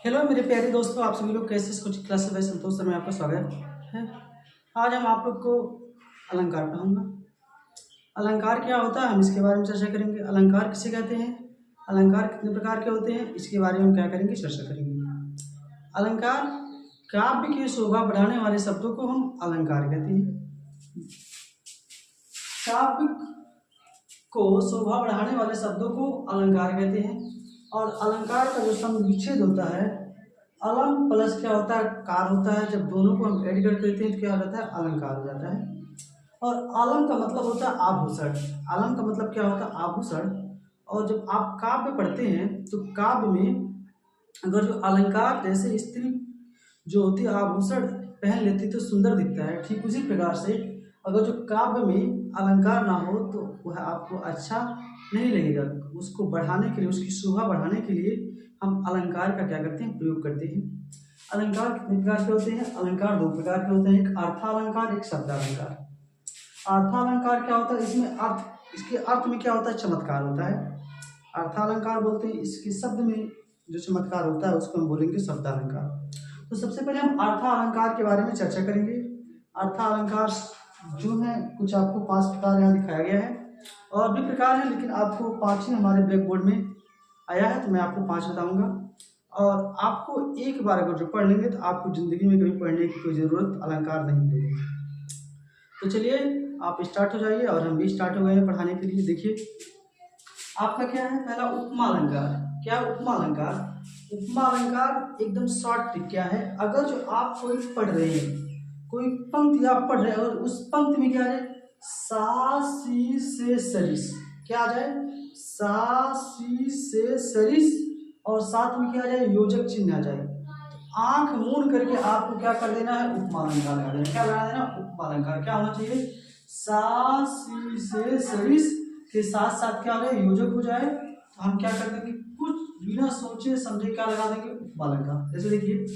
Hello मेरे प्यारे दोस्तों, आप सभी लोग कैसे कुछ क्लास में संतोष सर में आपका स्वागत है। आज हम आप लोग को अलंकार पढ़ाऊंगा। अलंकार क्या होता है हम इसके बारे में चर्चा करेंगे। अलंकार किसे कहते हैं, अलंकार कितने प्रकार के होते हैं, इसके बारे में हम क्या करेंगे, चर्चा करेंगे। अलंकार काव्य की शोभा बढ़ाने वाले शब्दों को हम अलंकार कहते हैं। काव्य को शोभा बढ़ाने वाले शब्दों को अलंकार कहते हैं। और अलंकार का जो समुच्चेद होता है, अलम प्लस क्या होता है, कार होता है। जब दोनों को हम ऐड कर देते हैं तो क्या हो जाता है, अलंकार हो जाता है। और अलम का मतलब होता है आभूषण। अलम का मतलब क्या होता है, आभूषण। और जब आप काव्य पढ़ते हैं तो काव्य में अगर जो अलंकार, जैसे स्त्री जो होती है आभूषण पहन लेती तो सुंदर दिखता है, ठीक उसी प्रकार से अगर जो काव्य में अलंकार ना हो तो वह आपको अच्छा नहीं लगेगा। उसको बढ़ाने के लिए, उसकी शोभा बढ़ाने के लिए हम अलंकार का क्या करते हैं, प्रयोग करते हैं। अलंकार कितने प्रकार के होते हैं, अलंकार दो प्रकार के होते हैं, एक अर्थालंकार, एक शब्दालंकार। अर्थालंकार क्या होता है, इसमें अर्थ, इसके अर्थ में क्या होता है, चमत्कार होता है, अर्थालंकार बोलते हैं। इसके शब्द में जो चमत्कार होता है उसको हम बोलेंगे शब्दालंकार। तो सबसे पहले हम अर्थालंकार के बारे में चर्चा करेंगे। अर्थालंकार जो है कुछ आपको 5 प्रकार यहाँ दिखाया गया है, और भी प्रकार है लेकिन आपको 5 ही हमारे ब्लैक बोर्ड में आया है, तो मैं आपको 5 बताऊंगा। और आपको एक बार अगर जो पढ़ लेंगे तो आपको जिंदगी में कभी पढ़ने की कोई ज़रूरत अलंकार नहीं पड़ेगी। तो चलिए आप स्टार्ट हो जाइए, और हम भी स्टार्ट हो गए हैं पढ़ाने के लिए। देखिए आपका क्या है, पहला उपमा अलंकार। क्या उपमा अलंकार, उपमा अलंकार एकदम शॉर्ट ट्रिक क्या है, अगर जो आप कोई पढ़ रहे हैं, कोई पंक्ति आप पढ़ रहे हैं और उस पंक्ति में क्या है, सा सी से सरिस, क्या आ जाए, सा सी से सरिस, और साथ में क्या आ जाए, योजक चिन्ह आ जाए। आंख मूंद करके आपको क्या कर देना है, उपमा अलंकार लगा देना। क्या लगा देना, उपमा अलंकार। क्या होना चाहिए, सा सी से सरिस के साथ साथ क्या हो जाए, योजक हो जाए। तो हम क्या कर देंगे, कुछ बिना सोचे समझे क्या लगा देंगे, उपमा अलंकार। जैसे देखिए,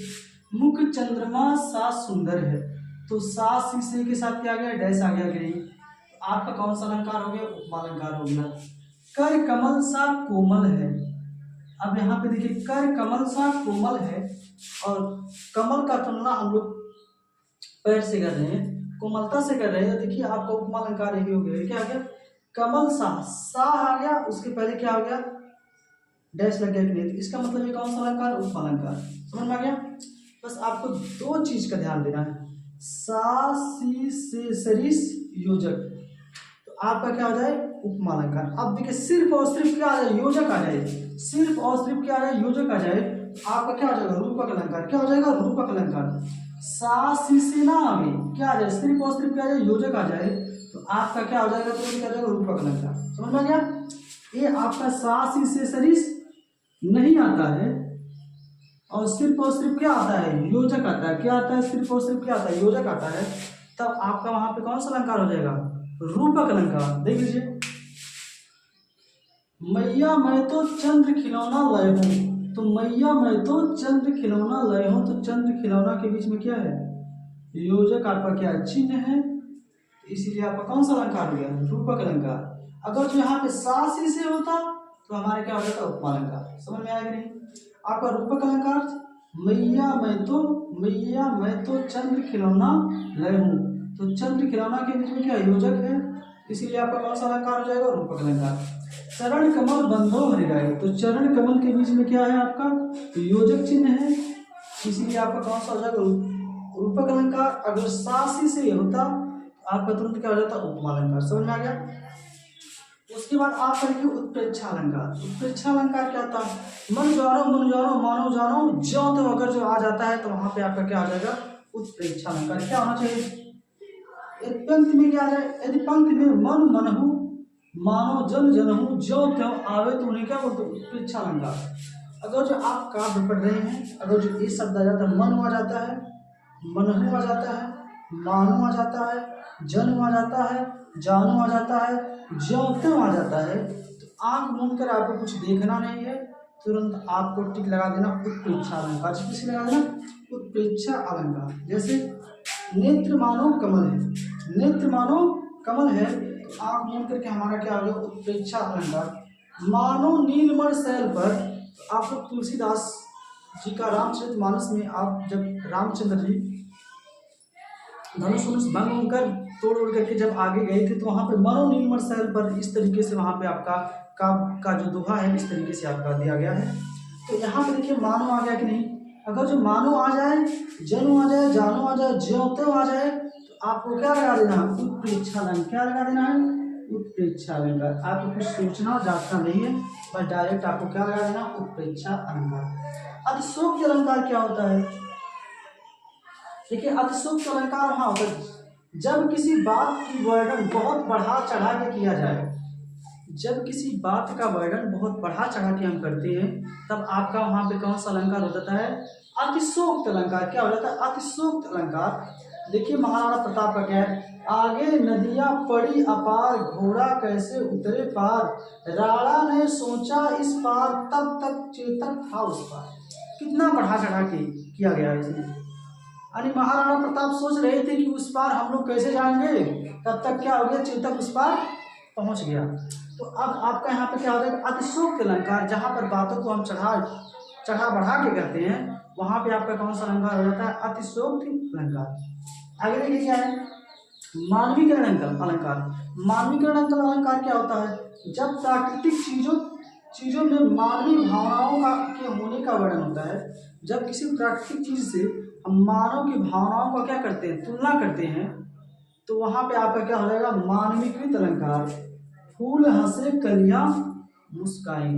मुख चंद्रमा सा सुंदर है, तो सा सी से के साथ क्या आ गया, डैश आ गया कि नहीं। तो आपका कौन सा अलंकार हो गया, उपमा अलंकार हो गया। कर कमल सा कोमल है, अब यहाँ पे देखिए कर कमल सा कोमल है, और कमल का तुलना हम लोग पैर से कर रहे हैं, कोमलता से कर रहे हैं। देखिए आपका उपमा अलंकार यही हो गया। क्या आ गया, कमल सा आ गया, उसके पहले क्या हो गया, डैश लग गया कि नहीं। तो इसका मतलब ये कौन सा अलंकार, उपमा अलंकार। समझ में आ गया। बस आपको 2 चीज का ध्यान देना है, सा सी से सरिस योजक, तो आपका क्या हो जाए, उपमा अलंकार। अब देखिए सिर्फ और सिर्फ क्या आ जाए, योजक आ जाए, सिर्फ और सिर्फ क्या आ जाए, योजक आ जाए, तो आपका क्या हो जाएगा, रूपक अलंकार। क्या हो जाएगा, रूपक अलंकार। सा सी से ना आवे, क्या आ जाए, सिर्फ और सिर्फ क्या आ जाए, योजक आ जाए, तो आपका क्या हो जाएगा, तो क्या हो जाएगा, रूपक अलंकार। समझ में आ गया। ये आपका सा सी से सरिस नहीं आता है, और सिर्फ क्या आता है, योजक आता है। क्या आता है, सिर्फ और सिर्फ क्या आता है, योजक आता है। तब आपका वहां पे कौन सा अलंकार हो जाएगा, रूपक अलंकार। देख लीजिए, मैया मैं तो चंद्र खिलौना लय हूं, तो मैया मैं तो चंद्र खिलौना लय हूं, तो चंद्र खिलौना के बीच में क्या है, योजक आपका क्या चिन्ह है, इसीलिए आपका कौन सा अलंकार हो गया, रूपक अलंकार। अगर जो यहाँ पे सासी से होता तो हमारे क्या हो जाता, उपमा अलंकार। समझ में आएगा नहीं। आपका रूपक अलंकार, मैया मैं तो चंद्र खिलौना लय हूं, तो चंद्र खिलौना के बीच में क्या योजक है, इसीलिए आपका कौन सा अलंकार हो जाएगा, रूपक अलंकार। चरण कमल बंधो हरिराय, तो चरण कमल के बीच में क्या है आपका, योजक चिन्ह है, इसीलिए आपका कौन सा हो जाएगा, रूपक अलंकार। अगर सासी से होता आपका तुरंत क्या हो जाता, उपमा अलंकार। समझ में आ गया। उसके बाद आप करेंगे उत्प्रेक्षा अलंकार। उत्प्रेक्षा अलंकार क्या होता है, मन जानो मानो जानो, जो तो अगर जो आ जाता है तो वहां पे आपका क्या आ जाएगा, उत्प्रेक्षा अलंकार। क्या होना चाहिए, एक पंक्ति में क्या आ जाए, यदि पंक्ति में मन मनहु मानो जन जनहु, जो त्यों आवे तो उन्हें क्या बोलते, उत्प्रेक्षा अलंकार। अगर जो आप काव्य पढ़ रहे हैं, अगर जो ये शब्द आ जाता है, मन आ जाता है, मनहु आ जाता है, मानो आ जाता है, जन्म आ जाता है, जानू आ जाता है, ज्यों आ जाता है, तो आंख मूंद कर आपको कुछ देखना नहीं है, तुरंत आपको टिक लगा देना उत्प्रेक्षा अलंकार। किसे लगा देना, उत्प्रेक्षा अलंकार। जैसे नेत्र मानो कमल है, नेत्र मानो कमल है, तो आंख मूंद करके हमारा क्या हो गया, उत्प्रेक्षा अलंकार। मानो नीलमण शैल पर, तो आप लोग तुलसीदास जी का रामचरितमानस में आप जब रामचंद्र जी धनुष भंग होकर तोड़ उड़ करके जब आगे गए थे तो वहाँ पे मनोनीलमण शैल पर इस तरीके से वहाँ पे आपका का जो दोहा है इस तरीके से आपका दिया गया है। तो यहाँ पे देखिए मानो आ गया कि नहीं। अगर जो मानो आ जाए, जनो आ जाए, जानो आ जाए, ज्यों आ जाए तो आपको क्या लगा देना है, उत्प्रेक्षालंकार। क्या लगा देना है, उत्प्रेक्षालंकार। आपको कुछ सोचना जांचना नहीं है, बस डायरेक्ट आपको क्या लगा देना, उत्प्रेक्षा अलंकार। अतिशयोक्ति अलंकार क्या होता है, देखिए अतिशयोक्ति अलंकार वहाँ होता है जब किसी बात की वर्णन बहुत बढ़ा चढ़ा के किया जाए। जब किसी बात का वर्णन बहुत बढ़ा चढ़ा के हम करते हैं तब आपका वहाँ पे कौन सा अलंकार हो जाता है, अतिशयोक्ति अलंकार। क्या हो जाता है, अतिशयोक्ति अलंकार। देखिए महाराणा प्रताप का क्या है, आगे नदियां पड़ी अपार, घोड़ा कैसे उतरे पार, राणा ने सोचा इस पार, तब तक चेतक था उस पार। कितना बढ़ा चढ़ा के किया गया है इसमें। यानी महाराणा प्रताप सोच रहे थे कि उस पार हम लोग कैसे जाएंगे, तब तक क्या हो गया, चेतक उस पार पहुंच गया। तो अब आपका यहाँ पे क्या हो जाएगा, अतिशयोक्ति अलंकार। जहाँ पर बातों को हम चढ़ा बढ़ा के करते हैं वहाँ पे आपका कौन सा अलंकार हो जाता है, अतिशयोक्ति अलंकार। आगे देखिए क्या है, मानवीकरण अलंकार। मानवीकरण अलंकार क्या होता है, जब प्राकृतिक चीजों में मानवीय भावनाओं के होने का वर्णन होता है। जब किसी प्राकृतिक चीज से हम मानव की भावनाओं का क्या करते हैं, तुलना करते हैं, तो वहां पे आपका क्या हो जाएगा, मानवीकृत अलंकार। फूल हंसे कलियां मुस्काई।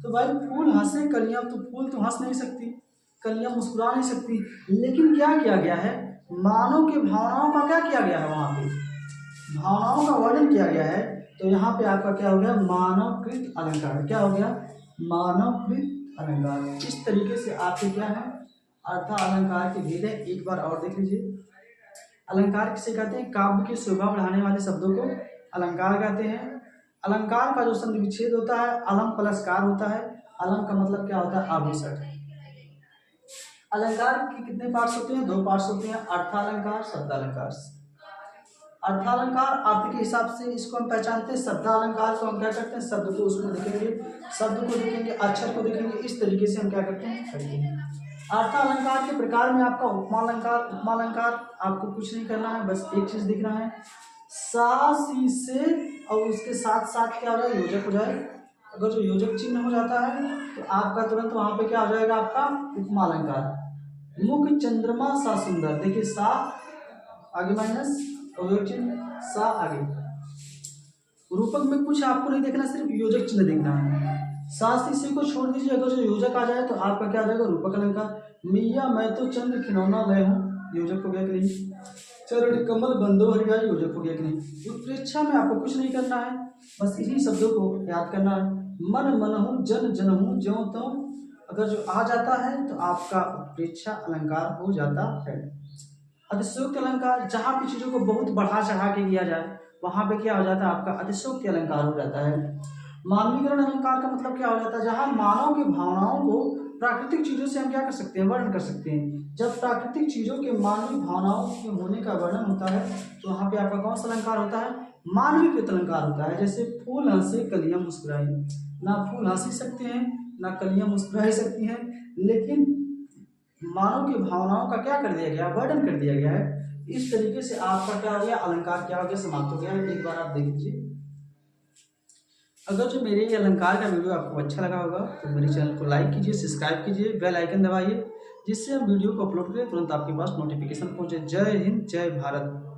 तो भाई फूल हंसे कलियां, तो फूल तो हंस नहीं सकती, कलियां मुस्कुरा नहीं सकती, लेकिन क्या किया गया है, मानव की भावनाओं का क्या किया गया है, वहां पे भावनाओं का वर्णन किया गया है। तो यहाँ पे आपका क्या हो गया, मानवकृत अलंकार। क्या हो गया, मानवकृत अलंकार। इस तरीके से आपके क्या है, अर्थ अलंकार के भेद है। एक बार और देख लीजिए। अलंकार किसे कहते हैं, काव्य की शोभा बढ़ाने वाले शब्दों को अलंकार कहते हैं। अलंकार का जो संधि विच्छेद होता है अलम प्लस कार होता है। अलम का मतलब क्या होता है, आभूषण। अलंकार के कितने पार्ट्स होते हैं, 2 पार्ट्स होते हैं, अर्थालंकार, शब्दालंकार। अर्थालंकार अर्थ के हिसाब से इसको हम पहचानते हैं। शब्दालंकार को हम क्या करते हैं, शब्द को उसमें देखेंगे, शब्द को देखेंगे, अक्षर को देखेंगे, इस तरीके से हम क्या करते हैं, करते हैं। अर्थालंकार के प्रकार में आपका उपमालंकार। उपमालंकार आपको कुछ नहीं करना है, बस एक चीज दिखना है, सा सी से और उसके साथ साथ क्या हो जाए, योजक हो जाए। अगर जो योजक चिन्ह हो जाता है तो आपका तुरंत वहां पे क्या हो जाएगा, आपका उपमालंकार। मुख चंद्रमा सा सुंदर। देखिए सा आगे माइनस और योजक चिन्ह सा आगे। रूपक में कुछ आपको नहीं देखना, सिर्फ योजक चिन्ह देखना है। सास से को छोड़ दीजिए, अगर जो योजक आ जाए तो आपका क्या आ जाएगा, रूपक अलंकार। मिया मैं तो चंद्र खिलौना लय हूँ, योजक हो गया कि नहीं। चरण कमल बंदो हरिया, योजक हो गया कि नहीं। उत्प्रेक्षा में आपको कुछ नहीं करना है, बस इन्हीं शब्दों को याद करना है। मन मन हूँ, जन जन हूँ, ज्यों त्यों अगर जो आ जाता है तो आपका उत्प्रेक्षा अलंकार हो जाता है। अतिशयोक्ति अलंकार, जहाँ भी चीजों को बहुत बढ़ा चढ़ा के किया जाए वहां पे क्या हो जाता है, आपका अतिशयोक्ति अलंकार हो जाता है। मानवीकरण अलंकार का मतलब क्या हो जाता है, जहां मानव की भावनाओं को प्राकृतिक चीजों से हम क्या कर सकते हैं, वर्णन कर सकते हैं। जब प्राकृतिक चीजों के मानवीय भावनाओं के होने का वर्णन होता है तो वहां पे आपका कौन सा अलंकार होता है, मानवीकृत अलंकार होता है। जैसे फूल हंसे कलियां मुस्कुराई, ना फूल हंस ही सकते हैं ना कलियां मुस्कुरा ही सकती हैं, लेकिन मानव की भावनाओं का क्या कर दिया गया, वर्णन कर दिया गया है। इस तरीके से आपका क्या हो गया, अलंकार क्या हो गया, समाप्त हो गया। एक बार आप देख लीजिए। अगर जो मेरे ये अलंकार का वीडियो आपको अच्छा लगा होगा तो मेरे चैनल को लाइक कीजिए, सब्सक्राइब कीजिए, बेल आइकन दबाइए, जिससे हम वीडियो को अपलोड करें तुरंत आपके पास नोटिफिकेशन पहुंचे। जय हिंद, जय भारत।